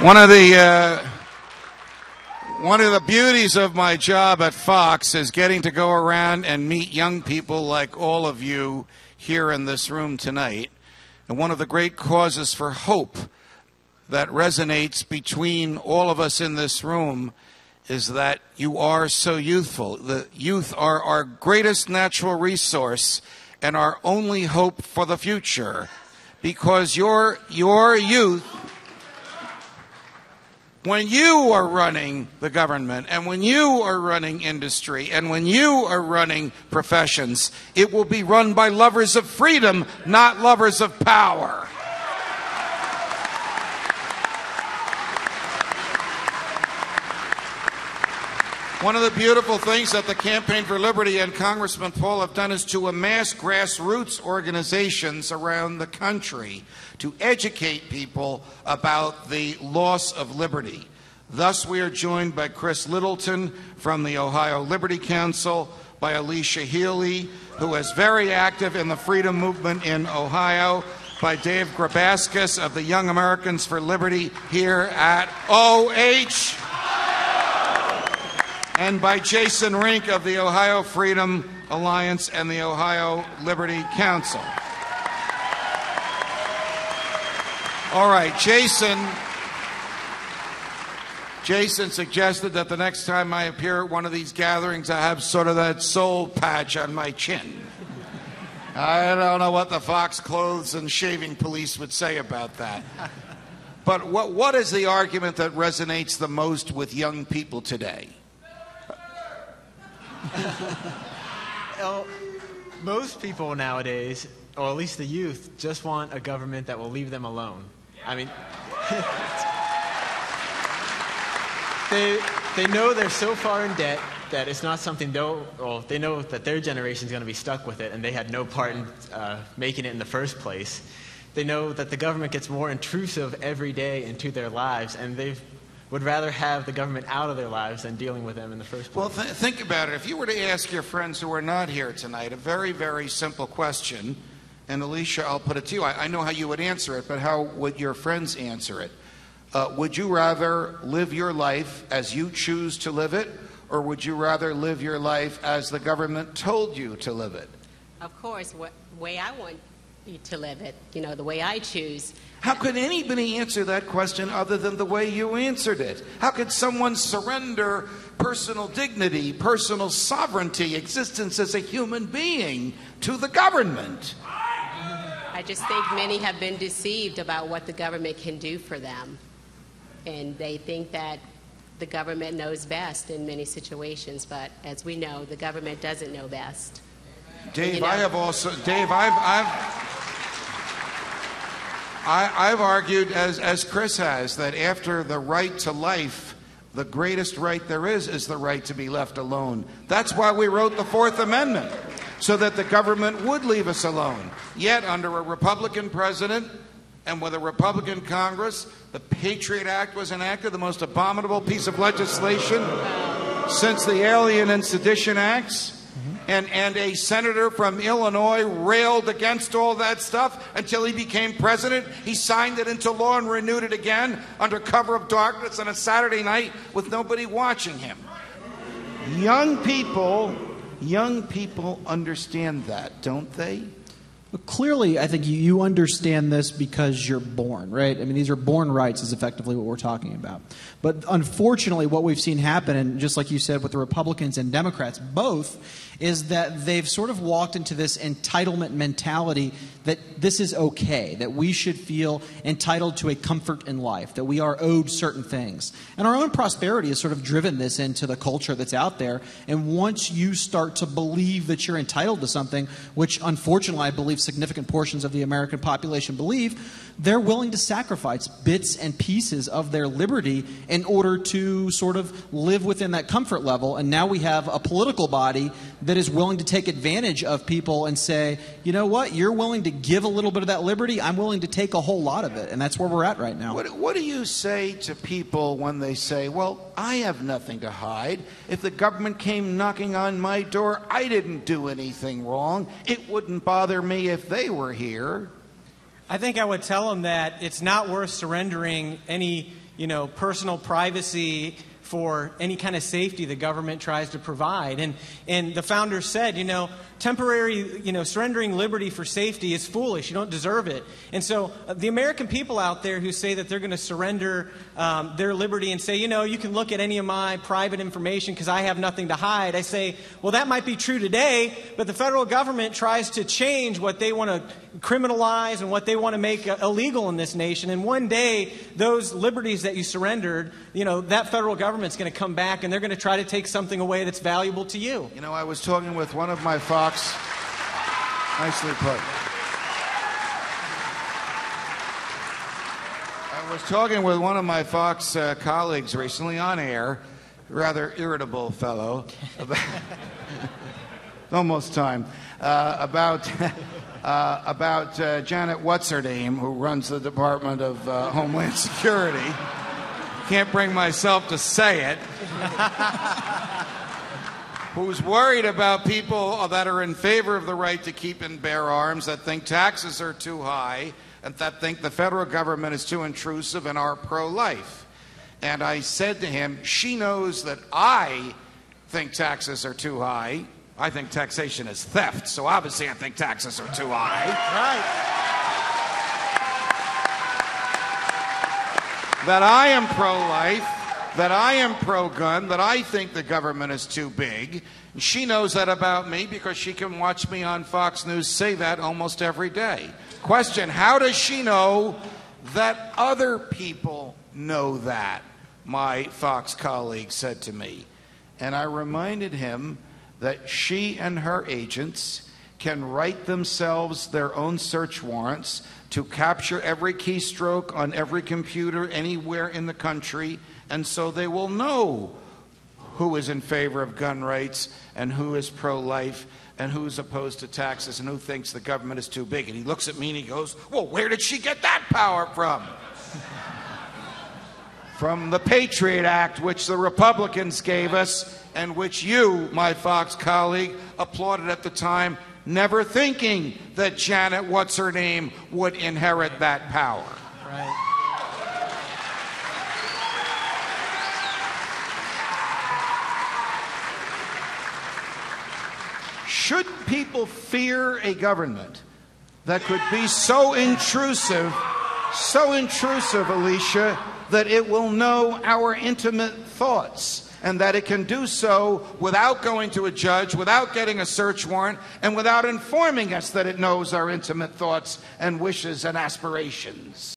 One of the beauties of my job at Fox is getting to go around and meet young people like all of you here in this room tonight. And one of the great causes for hope that resonates between all of us in this room is that you are so youthful. The youth are our greatest natural resource and our only hope for the future, because your youth, when you are running the government and when you are running industry and when you are running professions, it will be run by lovers of freedom, not lovers of power. One of the beautiful things that the Campaign for Liberty and Congressman Paul have done is to amass grassroots organizations around the country to educate people about the loss of liberty. Thus, we are joined by Chris Littleton from the Ohio Liberty Council, by Alicia Healy, who is very active in the freedom movement in Ohio, by Dave Grabaskus of the Young Americans for Liberty here at OH, and by Jason Rink of the Ohio Freedom Alliance and the Ohio Liberty Council. All right, Jason suggested that the next time I appear at one of these gatherings, I have sort of that soul patch on my chin. I don't know what the Fox Clothes and Shaving Police would say about that. But what is the argument that resonates the most with young people today? Well, most people nowadays, or at least the youth, just want a government that will leave them alone. I mean, they know they're so far in debt that it's not something they know that their generation is going to be stuck with it, and they had no part in making it in the first place. They know that the government gets more intrusive every day into their lives, and they would rather have the government out of their lives than dealing with them in the first place. Well, think about it. If you were to ask your friends who are not here tonight a very, very simple question, and Alicia, I'll put it to you. I know how you would answer it, but how would your friends answer it? Would you rather live your life as you choose to live it, or would you rather live your life as the government told you to live it? Of course, the way I want you to live it, the way I choose. How could anybody answer that question other than the way you answered it? How could someone surrender personal dignity, personal sovereignty, existence as a human being to the government? I just think many have been deceived about what the government can do for them. And they think that the government knows best in many situations, but as we know, the government doesn't know best. Dave, I've argued, as Chris has, that after the right to life, the greatest right there is the right to be left alone. That's why we wrote the Fourth Amendment, so that the government would leave us alone. Yet, under a Republican president and with a Republican Congress, the Patriot Act was enacted, the most abominable piece of legislation since the Alien and Sedition Acts. And a senator from Illinois railed against all that stuff until he became president. He signed it into law and renewed it again under cover of darkness on a Saturday night with nobody watching him. Young people understand that, don't they? Well, clearly, I think you understand this because you're born, right? I mean, these are born rights is effectively what we're talking about. But unfortunately, what we've seen happen, and just like you said with the Republicans and Democrats, both, is that they've sort of walked into this entitlement mentality that this is okay, that we should feel entitled to a comfort in life, that we are owed certain things. And our own prosperity has sort of driven this into the culture that's out there. And once you start to believe that you're entitled to something, which unfortunately I believe significant portions of the American population believe, they're willing to sacrifice bits and pieces of their liberty in order to sort of live within that comfort level. And now we have a political body that is willing to take advantage of people and say, you know what, you're willing to give a little bit of that liberty, I'm willing to take a whole lot of it. And that's where we're at right now. What do you say to people when they say, well, I have nothing to hide. If the government came knocking on my door, I didn't do anything wrong. It wouldn't bother me if they were here. I think I would tell them that it's not worth surrendering any personal privacy for any kind of safety the government tries to provide. And the founders said, temporary, surrendering liberty for safety is foolish. You don't deserve it. And so the American people out there who say that they're going to surrender their liberty and say, you can look at any of my private information because I have nothing to hide. I say, well, that might be true today, but the federal government tries to change what they want to criminalize and what they want to make illegal in this nation. And one day, those liberties that you surrendered, that federal government's going to come back and they're going to try to take something away that's valuable to you. I was talking with one of my Fox. Nicely put. I was talking with one of my Fox colleagues recently on air, rather irritable fellow, about, almost time, about Janet What's-Her-Name, who runs the Department of Homeland Security. Can't bring myself to say it. Who's worried about people that are in favor of the right to keep and bear arms, that think taxes are too high, and that think the federal government is too intrusive and are pro-life. And I said to him, she knows that I think taxes are too high. I think taxation is theft, so obviously I think taxes are too high. Right. That I am pro-life, that I am pro-gun, that I think the government is too big. And she knows that about me because she can watch me on Fox News say that almost every day. Question, how does she know that other people know that? My Fox colleague said to me. And I reminded him that she and her agents can write themselves their own search warrants to capture every keystroke on every computer anywhere in the country, and so they will know who is in favor of gun rights and who is pro-life and who's opposed to taxes and who thinks the government is too big. And he looks at me and he goes, well, where did she get that power from? From the Patriot Act, which the Republicans gave us and which you, my Fox colleague, applauded at the time, never thinking that Janet What's-Her-Name would inherit that power. Right. Should people fear a government that could be so intrusive, Alicia, that it will know our intimate thoughts, and that it can do so without going to a judge, without getting a search warrant, and without informing us that it knows our intimate thoughts and wishes and aspirations?